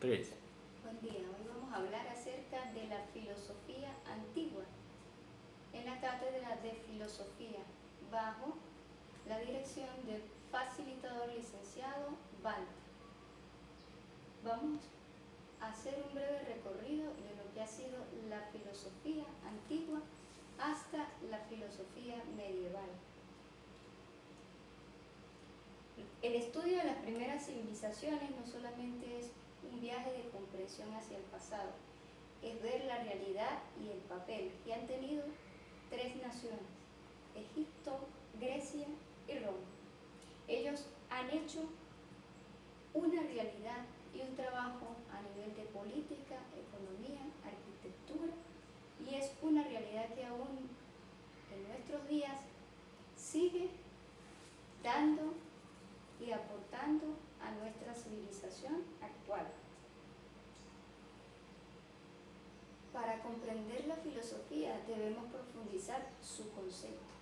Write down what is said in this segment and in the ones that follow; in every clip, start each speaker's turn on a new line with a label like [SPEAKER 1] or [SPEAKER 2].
[SPEAKER 1] 3.
[SPEAKER 2] Buen día, hoy vamos a hablar acerca de la filosofía antigua en la Cátedra de Filosofía bajo la dirección del facilitador licenciado Walter. Vamos a hacer un breve recorrido de lo que ha sido la filosofía antigua hasta la filosofía medieval. El estudio de las primeras civilizaciones no solamente es un viaje de comprensión hacia el pasado, es ver la realidad y el papel que han tenido tres naciones: Egipto, Grecia y Roma. Ellos han hecho una realidad y un trabajo a nivel de política, economía, arquitectura, y es una realidad que aún en nuestros días sigue dando y aportando a nuestra civilización actual. Para comprender la filosofía debemos profundizar su concepto,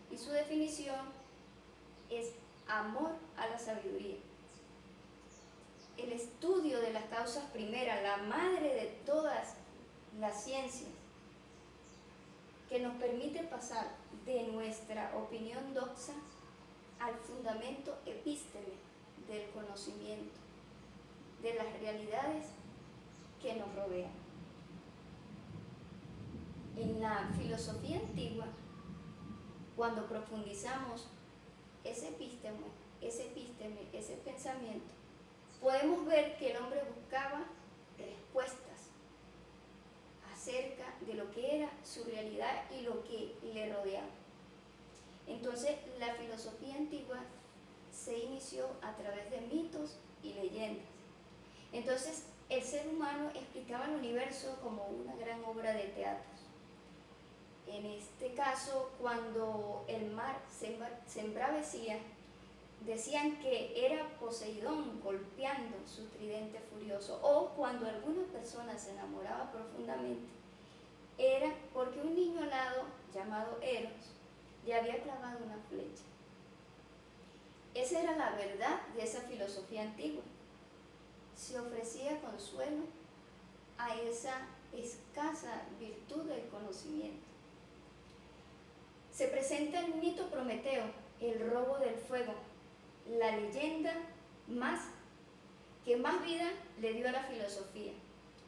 [SPEAKER 2] y su definición es amor a la sabiduría. El estudio de las causas primeras, la madre de todas las ciencias, que nos permite pasar de nuestra opinión doxa al fundamento epísteme del conocimiento, de las realidades que nos rodean. En la filosofía antigua, cuando profundizamos ese epísteme, ese pensamiento, podemos ver que el hombre buscaba respuestas acerca de lo que era su realidad y lo que le rodeaba. Entonces, la filosofía antigua se inició a través de mitos y leyendas. Entonces, el ser humano explicaba el universo como una gran obra de teatro. En este caso, cuando el mar se embravecía, decían que era Poseidón golpeando su tridente furioso, o cuando alguna persona se enamoraba profundamente, era porque un niño alado llamado Eros le había clavado una flecha. Esa era la verdad de esa filosofía antigua. Se ofrecía consuelo a esa escasa virtud del conocimiento. Se presenta el mito Prometeo, el robo del fuego, la leyenda que más vida le dio a la filosofía.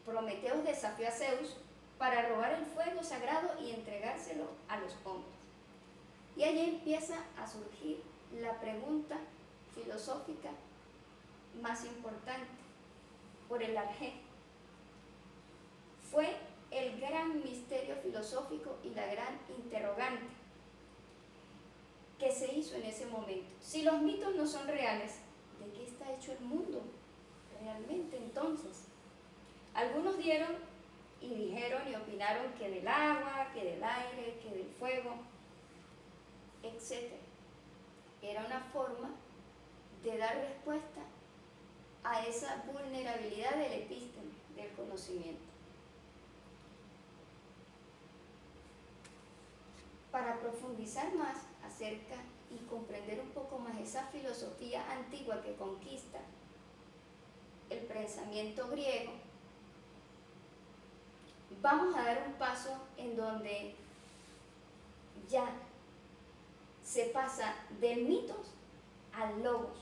[SPEAKER 2] Prometeo desafió a Zeus para robar el fuego sagrado y entregárselo a los hombres. Y allí empieza a surgir la pregunta filosófica más importante por el Arjé. Fue el gran misterio filosófico y la gran interrogante que se hizo en ese momento. Si los mitos no son reales, ¿de qué está hecho el mundo realmente entonces? Algunos dieron y dijeron y opinaron que del agua, que del aire, que del fuego, etc. Era una forma de dar respuesta a esa vulnerabilidad del epísteme, del conocimiento. Para profundizar más acerca y comprender un poco más esa filosofía antigua que conquista el pensamiento griego, vamos a dar un paso en donde ya se pasa del mitos al logos,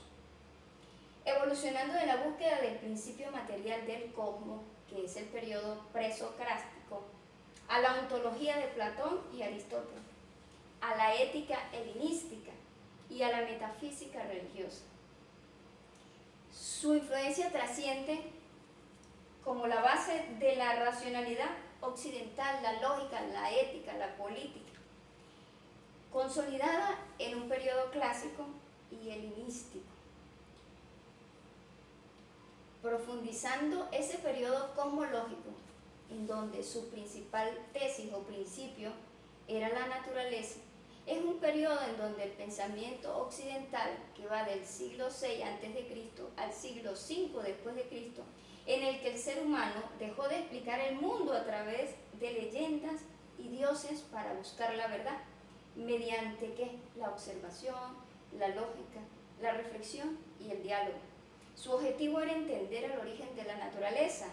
[SPEAKER 2] evolucionando de la búsqueda del principio material del cosmos, que es el periodo presocrático, a la ontología de Platón y Aristóteles, a la ética helenística y a la metafísica religiosa. Su influencia trasciende como la base de la racionalidad occidental, la lógica, la ética, la política, consolidada en un periodo clásico y helenístico. Profundizando ese periodo cosmológico, en donde su principal tesis o principio era la naturaleza, es un periodo en donde el pensamiento occidental, que va del siglo VI a.C. al siglo V después de Cristo, en el que el ser humano dejó de explicar el mundo a través de leyendas y dioses para buscar la verdad, mediante ¿qué? La observación, la lógica, la reflexión y el diálogo. Su objetivo era entender el origen naturaleza,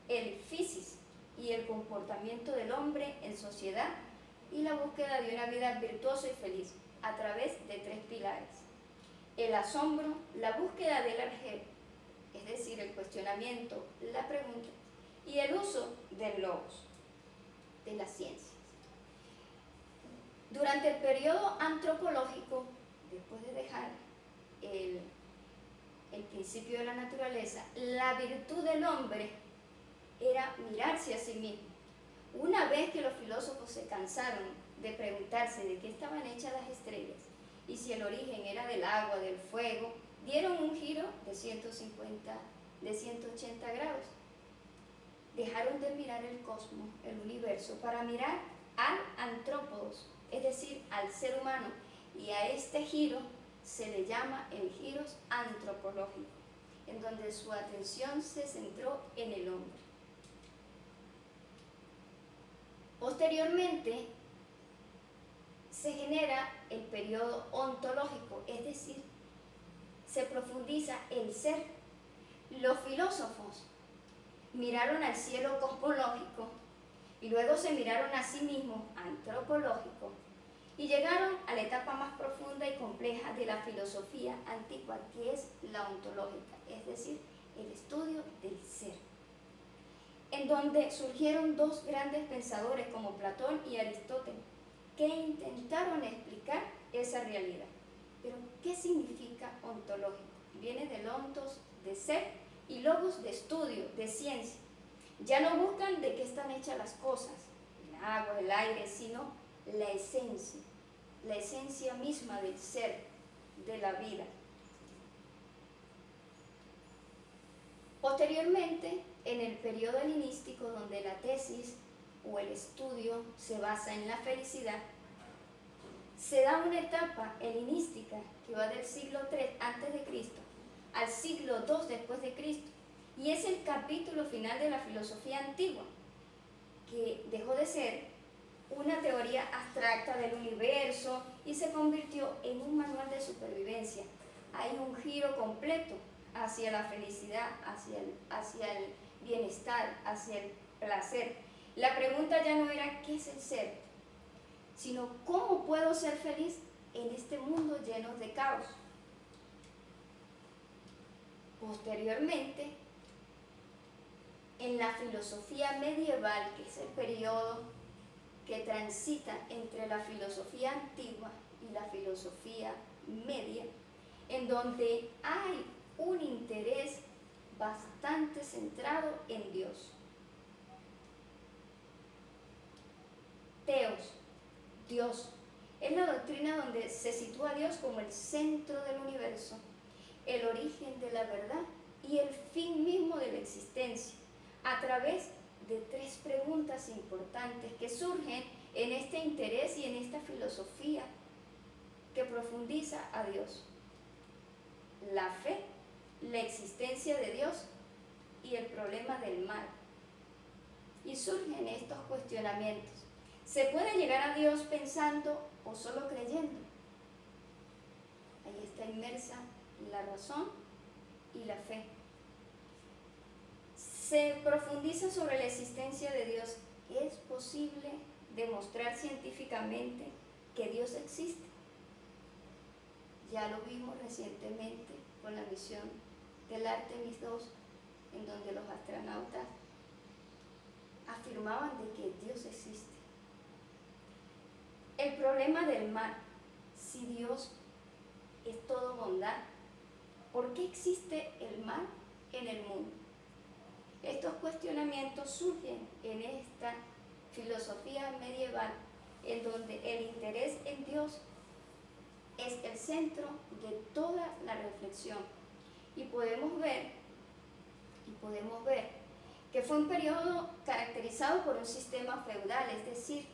[SPEAKER 2] el physis y el comportamiento del hombre en sociedad y la búsqueda de una vida virtuosa y feliz a través de 3 pilares. El asombro, la búsqueda del arjel, es decir, el cuestionamiento, la pregunta, y el uso del logos, de las ciencias. Durante el periodo antropológico, después de dejar el principio de la naturaleza, la virtud del hombre era mirarse a sí mismo. Una vez que los filósofos se cansaron de preguntarse de qué estaban hechas las estrellas y si el origen era del agua, del fuego, dieron un giro de 180 grados. Dejaron de mirar el cosmos, el universo, para mirar al antrópodos, es decir, al ser humano, y a este giro se le llama el giro antropológico, en donde su atención se centró en el hombre. Posteriormente, se genera el periodo ontológico, es decir, se profundiza el ser. Los filósofos miraron al cielo cosmológico y luego se miraron a sí mismos antropológico y llegaron a la etapa más profunda y compleja de la filosofía antigua, que es la ontológica, es decir, el estudio del ser, en donde surgieron 2 grandes pensadores como Platón y Aristóteles, que intentaron explicar esa realidad. Pero, ¿qué significa ontológico? Viene del ontos, de ser, y logos, de estudio, de ciencia. Ya no buscan de qué están hechas las cosas, el agua, el aire, sino la esencia misma del ser, de la vida. Posteriormente, en el periodo helenístico, donde la tesis o el estudio se basa en la felicidad, se da una etapa helenística que va del siglo III a.C. al siglo II después de Cristo, y es el capítulo final de la filosofía antigua, que dejó de ser una teoría abstracta del universo y se convirtió en un manual de supervivencia. Hay un giro completo hacia la felicidad, hacia el bienestar, hacia el placer. La pregunta ya no era ¿qué es el ser?, sino ¿cómo puedo ser feliz en este mundo lleno de caos? Posteriormente, en la filosofía medieval, que es el periodo que transita entre la filosofía antigua y la filosofía media, en donde hay un interés bastante centrado en Dios. Teos, Dios, es la doctrina donde se sitúa a Dios como el centro del universo, el origen de la verdad y el fin mismo de la existencia, a través de 3 preguntas importantes que surgen en este interés y en esta filosofía que profundiza a Dios: la fe, la existencia de Dios y el problema del mal. Y surgen estos cuestionamientos. ¿Se puede llegar a Dios pensando o solo creyendo? Ahí está inmersa la razón y la fe. Se profundiza sobre la existencia de Dios. ¿Es posible demostrar científicamente que Dios existe? Ya lo vimos recientemente con la misión del Artemis 2, en donde los astronautas afirmaban de que Dios existe. El problema del mal. Si Dios es todo bondad, ¿por qué existe el mal en el mundo? Estos cuestionamientos surgen en esta filosofía medieval, en donde el interés en Dios es el centro de toda la reflexión. Y podemos ver que fue un periodo caracterizado por un sistema feudal, es decir,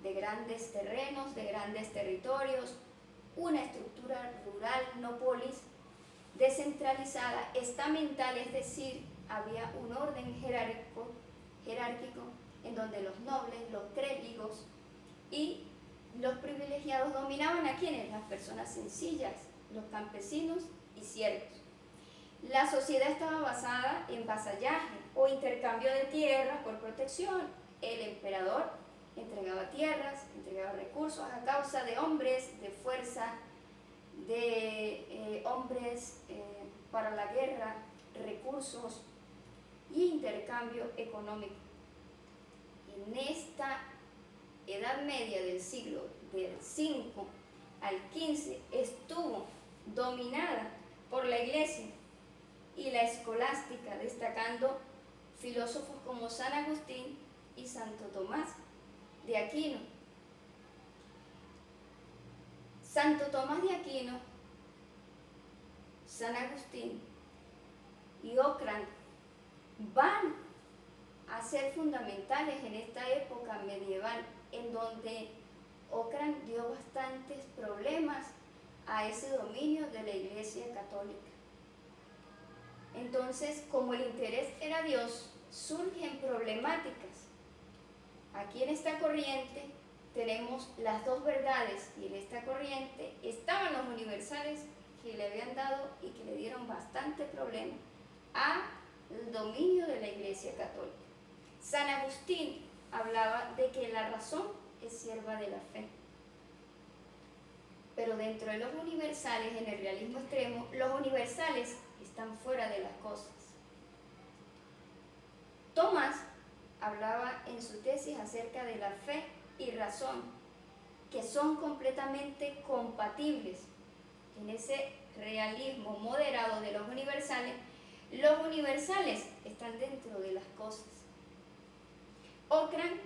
[SPEAKER 2] de grandes terrenos, de grandes territorios, una estructura rural, no polis, descentralizada, estamental, es decir, había un orden jerárquico en donde los nobles, los clérigos y los privilegiados dominaban a quienes, las personas sencillas, los campesinos y siervos. La sociedad estaba basada en vasallaje o intercambio de tierras por protección. El emperador entregaba tierras, entregaba recursos a causa de hombres de fuerza, de hombres para la guerra, recursos y intercambio económico. En esta Edad Media del siglo del 5 al 15 estuvo dominada por la Iglesia y la escolástica, destacando filósofos como San Agustín y Santo Tomás de Aquino. Santo Tomás de Aquino, San Agustín y Ockham van a ser fundamentales en esta época medieval, en donde Ockham dio bastantes problemas a ese dominio de la Iglesia Católica. Entonces, como el interés era Dios, surgen problemáticas. Aquí en esta corriente tenemos las dos verdades, y en esta corriente estaban los universales que le habían dado y que le dieron bastante problema al dominio de la Iglesia Católica. San Agustín hablaba de que la razón es sierva de la fe. Pero dentro de los universales, en el realismo extremo, los universales están fuera de las cosas. Tomás hablaba en su tesis acerca de la fe y razón, que son completamente compatibles. En ese realismo moderado de los universales están dentro de las cosas. Ockham,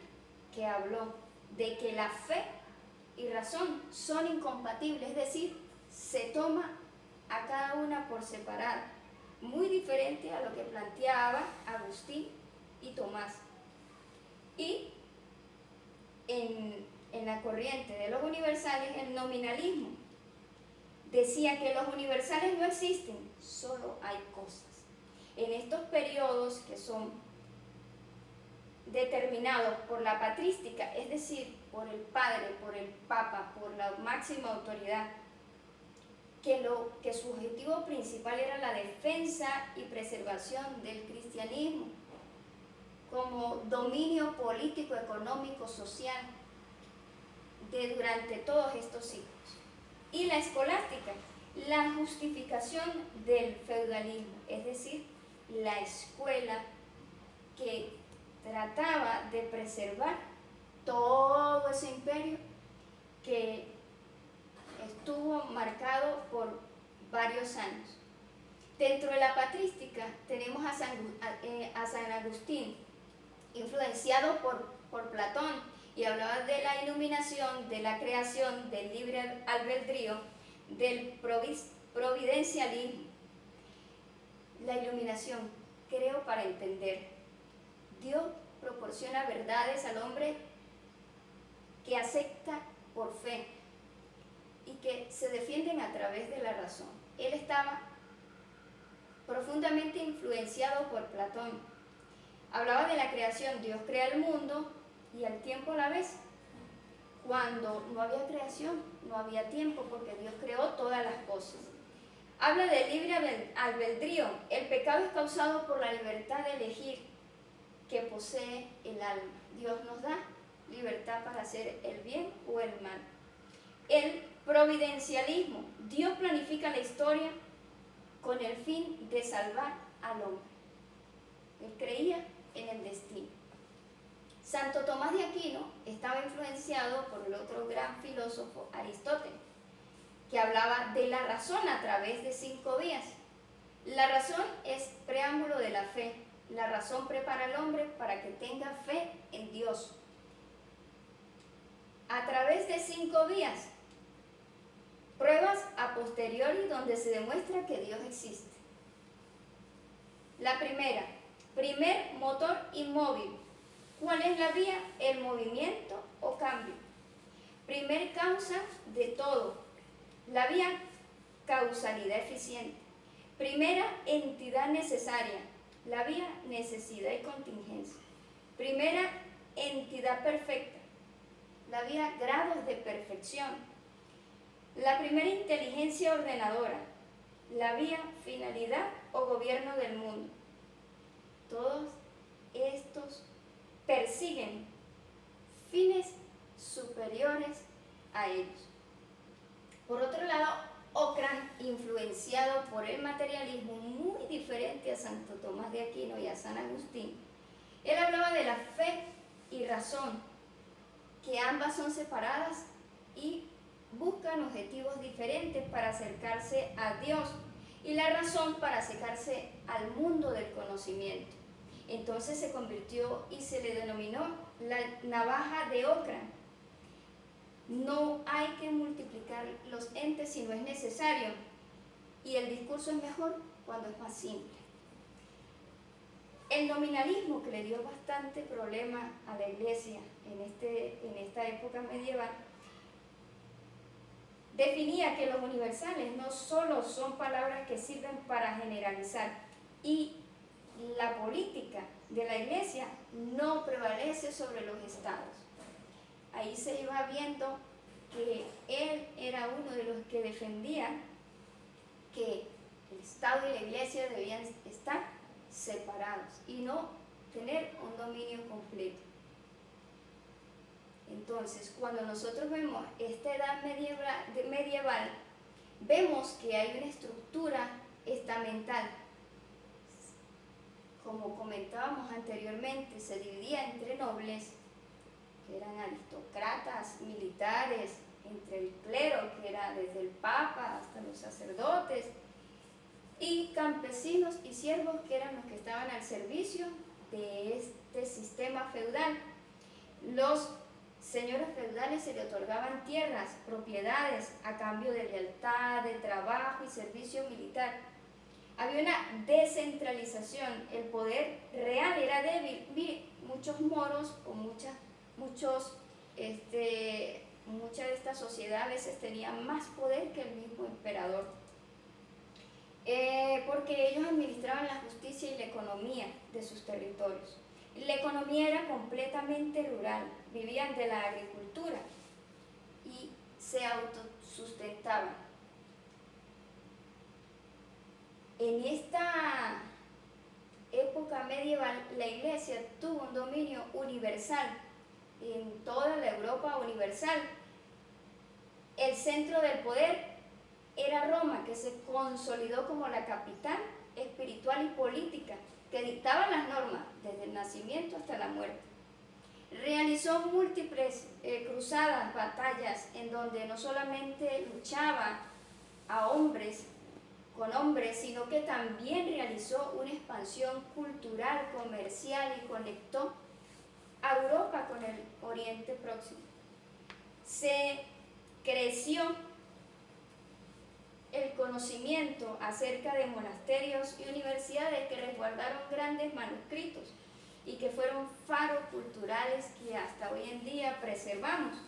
[SPEAKER 2] que habló de que la fe y razón son incompatibles, es decir, se toma a cada una por separado, muy diferente a lo que planteaba Agustín y Tomás. Y en la corriente de los universales, el nominalismo decía que los universales no existen, solo hay cosas. En estos periodos que son determinados por la patrística, es decir, por el padre, por el papa, por la máxima autoridad, que su objetivo principal era la defensa y preservación del cristianismo como dominio político, económico, social durante todos estos siglos. Y la escolástica, la justificación del feudalismo, es decir, la escuela que trataba de preservar todo ese imperio que estuvo marcado por varios años. Dentro de la patrística tenemos a San Agustín, influenciado por Platón, y hablaba de la iluminación, de la creación, del libre albedrío, del providencialismo. La iluminación, creo para entender. Dios proporciona verdades al hombre que acepta por fe y que se defienden a través de la razón. Él estaba profundamente influenciado por Platón. Hablaba de la creación, Dios crea el mundo y al tiempo a la vez. Cuando no había creación, no había tiempo, porque Dios creó todas las cosas. Habla del libre albedrío. El pecado es causado por la libertad de elegir que posee el alma. Dios nos da libertad para hacer el bien o el mal. El providencialismo. Dios planifica la historia con el fin de salvar al hombre. Él creía en el destino. Santo Tomás de Aquino estaba influenciado por el otro gran filósofo, Aristóteles, que hablaba de la razón a través de 5 vías. La razón es preámbulo de la fe. La razón prepara al hombre para que tenga fe en Dios. A través de 5 vías. Pruebas a posteriori donde se demuestra que Dios existe. La primera, primer motor inmóvil. ¿Cuál es la vía? El movimiento o cambio. Primer causa de todo. La vía causalidad eficiente. Primera entidad necesaria. La vía necesidad y contingencia. Primera entidad perfecta. La vía grados de perfección. La primera inteligencia ordenadora. La vía finalidad o gobierno del mundo. Todos estos persiguen fines superiores a ellos. Por otro lado, Ockham, influenciado por el materialismo muy diferente a Santo Tomás de Aquino y a San Agustín, él hablaba de la fe y razón, que ambas son separadas y buscan objetivos diferentes para acercarse a Dios, y la razón para acercarse al mundo del conocimiento. Entonces se convirtió y se le denominó la navaja de Ockham. No hay que multiplicar los entes si no es necesario, y el discurso es mejor cuando es más simple. El nominalismo, que le dio bastante problema a la Iglesia en esta época medieval, definía que los universales no solo son palabras que sirven para generalizar, y la política de la Iglesia no prevalece sobre los estados. Ahí se iba viendo que él era uno de los que defendía que el Estado y la Iglesia debían estar separados y no tener un dominio completo. Entonces, cuando nosotros vemos esta edad medieval, vemos que hay una estructura estamental. Como comentábamos anteriormente, se dividía entre nobles, que eran aristócratas, militares, entre el clero, que era desde el papa hasta los sacerdotes, y campesinos y siervos, que eran los que estaban al servicio de este sistema feudal. Los señores feudales se le otorgaban tierras, propiedades, a cambio de lealtad, de trabajo y servicio militar. Había una descentralización, el poder real era débil. Muchos moros o muchas de estas sociedades a veces tenían más poder que el mismo emperador, porque ellos administraban la justicia y la economía de sus territorios. La economía era completamente rural, vivían de la agricultura y se autosustentaban. En esta época medieval, la Iglesia tuvo un dominio universal en toda la Europa universal. El centro del poder era Roma, que se consolidó como la capital espiritual y política, que dictaba las normas desde el nacimiento hasta la muerte. Realizó múltiples cruzadas, batallas, en donde no solamente luchaba con hombres, sino que también realizó una expansión cultural, comercial, y conectó a Europa con el Oriente Próximo. Se creció el conocimiento acerca de monasterios y universidades que resguardaron grandes manuscritos y que fueron faros culturales que hasta hoy en día preservamos,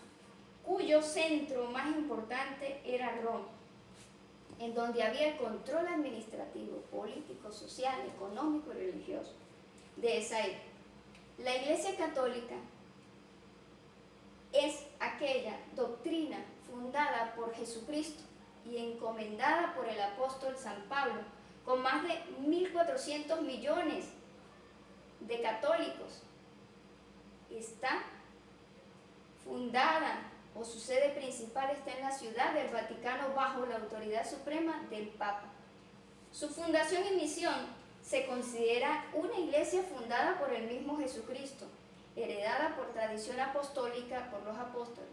[SPEAKER 2] cuyo centro más importante era Roma, en donde había el control administrativo, político, social, económico y religioso de esa época. La Iglesia Católica es aquella doctrina fundada por Jesucristo y encomendada por el apóstol San Pablo, con más de 1.400 millones de católicos. Está fundada, o su sede principal está en la Ciudad del Vaticano, bajo la autoridad suprema del Papa. Su fundación y misión se considera una iglesia fundada por el mismo Jesucristo, heredada por tradición apostólica por los apóstoles,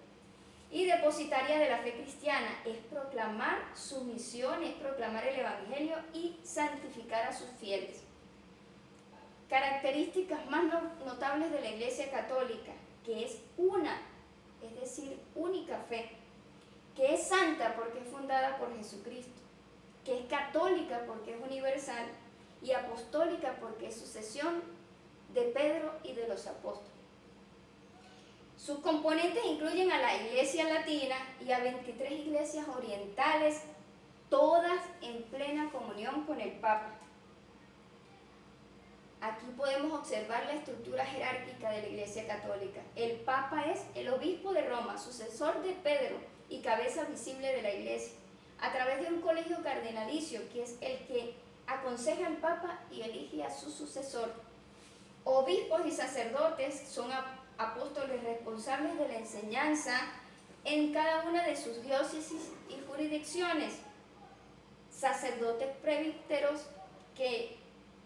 [SPEAKER 2] y depositaria de la fe cristiana. Es proclamar su misión, es proclamar el Evangelio y santificar a sus fieles. Características más notables de la Iglesia Católica: que es una, es decir, única fe, que es santa porque es fundada por Jesucristo, que es católica porque es universal, y apostólica porque es sucesión de Pedro y de los apóstoles. Sus componentes incluyen a la Iglesia Latina y a 23 iglesias orientales, todas en plena comunión con el Papa. Aquí podemos observar la estructura jerárquica de la Iglesia Católica. El Papa es el obispo de Roma, sucesor de Pedro y cabeza visible de la Iglesia, a través de un colegio cardenalicio, que es el que aconseja al Papa y elige a su sucesor. Obispos y sacerdotes son apóstoles responsables de la enseñanza en cada una de sus diócesis y jurisdicciones. Sacerdotes presbíteros que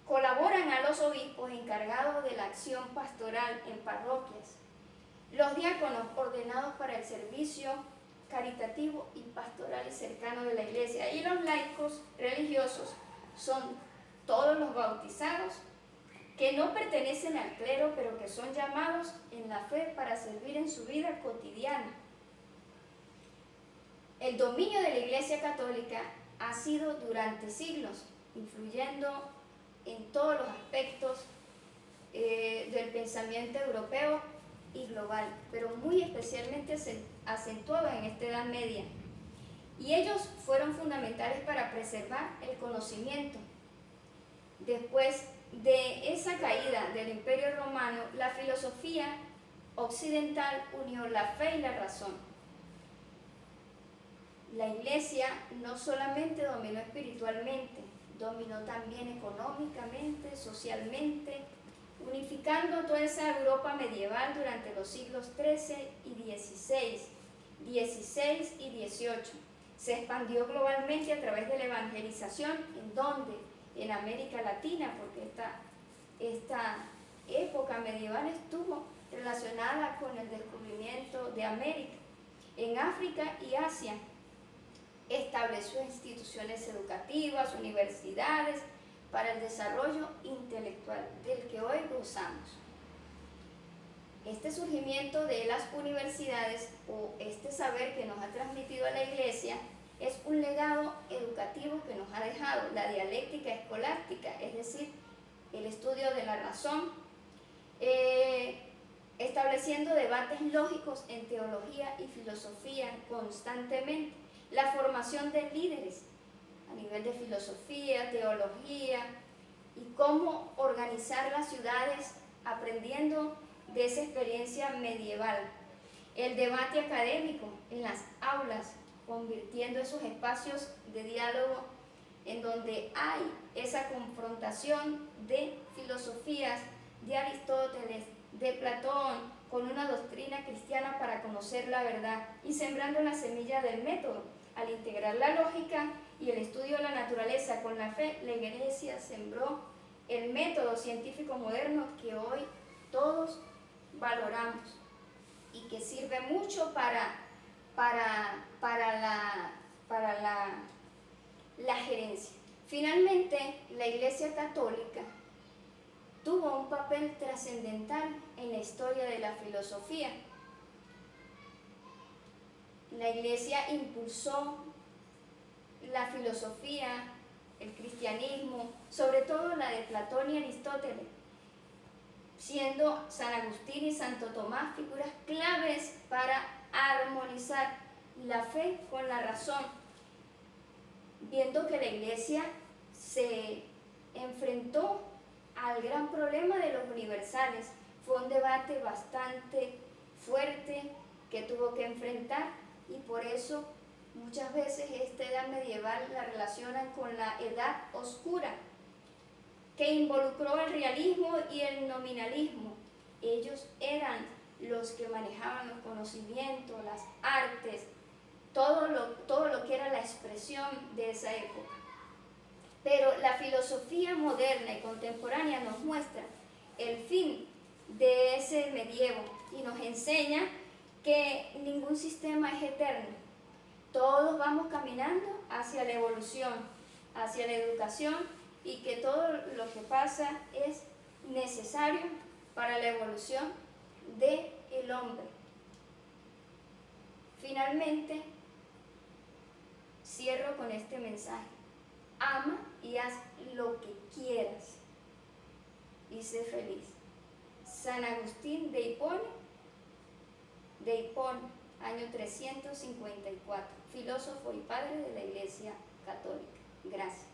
[SPEAKER 2] colaboran a los obispos encargados de la acción pastoral en parroquias. Los diáconos ordenados para el servicio caritativo y pastoral y cercano de la iglesia. Y los laicos religiosos son todos los bautizados que no pertenecen al clero, pero que son llamados en la fe para servir en su vida cotidiana. El dominio de la Iglesia Católica ha sido durante siglos, influyendo en todos los aspectos del pensamiento europeo y global, pero muy especialmente acentuado en esta Edad Media. Y ellos fueron fundamentales para preservar el conocimiento. Después de esa caída del Imperio Romano, la filosofía occidental unió la fe y la razón. La Iglesia no solamente dominó espiritualmente, dominó también económicamente, socialmente, unificando toda esa Europa medieval durante los siglos XIII y XVI y XVIII. Se expandió globalmente a través de la evangelización, en donde en América Latina, porque esta época medieval estuvo relacionada con el descubrimiento de América. En África y Asia estableció instituciones educativas, universidades, para el desarrollo intelectual del que hoy gozamos. Este surgimiento de las universidades o este saber que nos ha transmitido a la Iglesia es un legado educativo que nos ha dejado la dialéctica escolástica, es decir, el estudio de la razón, estableciendo debates lógicos en teología y filosofía constantemente, la formación de líderes a nivel de filosofía, teología y cómo organizar las ciudades aprendiendo de esa experiencia medieval, el debate académico en las aulas, convirtiendo esos espacios de diálogo en donde hay esa confrontación de filosofías de Aristóteles, de Platón, con una doctrina cristiana para conocer la verdad y sembrando la semilla del método. Al integrar la lógica y el estudio de la naturaleza con la fe, la Iglesia sembró el método científico moderno que hoy todos valoramos y que sirve mucho para la gerencia. Finalmente, la Iglesia Católica tuvo un papel trascendental en la historia de la filosofía. La Iglesia impulsó la filosofía, el cristianismo, sobre todo la de Platón y Aristóteles, siendo San Agustín y Santo Tomás figuras claves para armonizar la fe con la razón, viendo que la Iglesia se enfrentó al gran problema de los universales. Fue un debate bastante fuerte que tuvo que enfrentar y por eso muchas veces esta edad medieval la relacionan con la edad oscura, que involucró el realismo y el nominalismo. Ellos eran los que manejaban los conocimientos, las artes, todo lo que era la expresión de esa época. Pero la filosofía moderna y contemporánea nos muestra el fin de ese medievo y nos enseña que ningún sistema es eterno. Todos vamos caminando hacia la evolución, hacia la educación y que todo lo que pasa es necesario para la evolución del hombre. Finalmente, cierro con este mensaje. Ama y haz lo que quieras y sé feliz. San Agustín de Hipona, año 354, filósofo y padre de la Iglesia Católica. Gracias.